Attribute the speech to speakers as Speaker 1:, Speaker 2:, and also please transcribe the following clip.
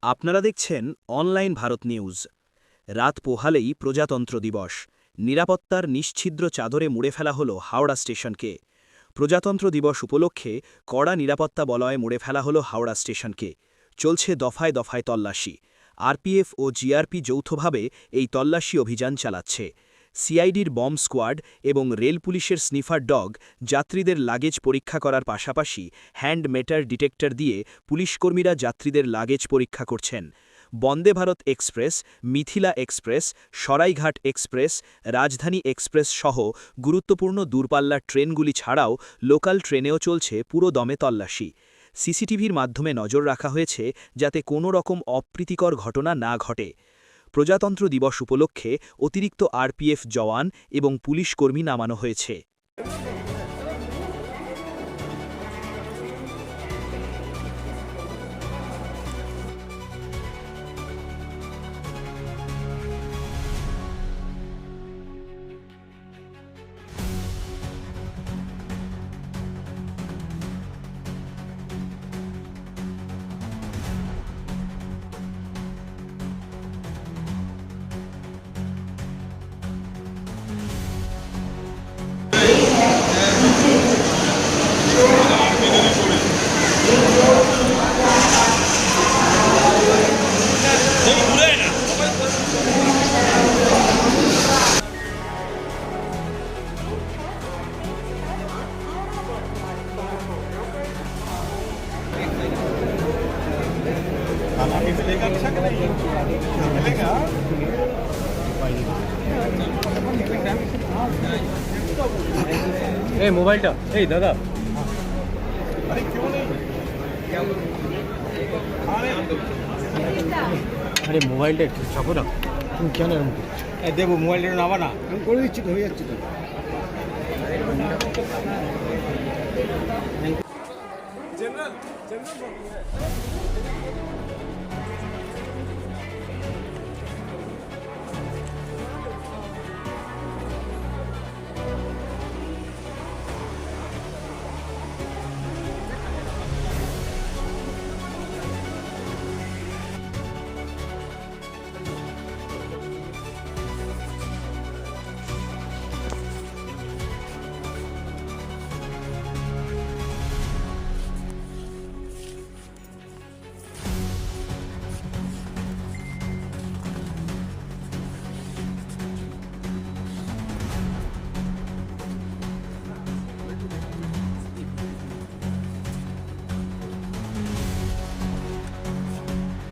Speaker 1: আপনারা দেখছেন online Bharat news. রাত পোহালেই প্রজাতন্ত্র দিবস। নিরাপত্তার নিশ্ছিদ্র চাদরে মুড়ে ফেলা হল হাওড়া স্টেশনকে। প্রজাতন্ত্র দিবস উপলক্ষে কড়া নিরাপত্তা বলয়ে মুড়ে ফেলা হল হাওড়া স্টেশনকে। চলছে দফায় দফায় তল্লাশি। আরপিএফ ও জিআরপি যৌথভাবে এই তল্লাশি অভিযান চালাচ্ছে। সিআইডির বম্ব স্কোয়াড এবং রেল পুলিশের স্নিফার ডগ যাত্রীদের লাগেজ পরীক্ষা করার পাশাপাশি হ্যান্ড মেটার ডিটেক্টর দিয়ে পুলিশকর্মীরা যাত্রীদের লাগেজ পরীক্ষা করছেন। Vande Bharat express, Mithila express, Saraighat express, Rajdhani express সহ গুরুত্বপূর্ণ দূরপাল্লার ট্রেনগুলি ছাড়াও লোকাল ট্রেনেও চলছে পুরো দমে তল্লাশি। সিসিটিভির মাধ্যমে নজর রাখা হয়েছে যাতে কোনো রকম অপ্রীতিকর ঘটনা না ঘটে। প্রজাতন্ত্র দিবস উপলক্ষে অতিরিক্ত আরপিএফ জওয়ান এবং পুলিশ কর্মী নামানো হয়েছে।
Speaker 2: এই মোবাইলটা এই দাদা আরে মোবাইলটা একটু চাপো না। তুমি কেন এরকম করছো?
Speaker 3: দেবো মোবাইলটা নাবা না,
Speaker 2: আমি করে দিচ্ছি তো, হয়ে যাচ্ছে তো।
Speaker 3: জেনারেল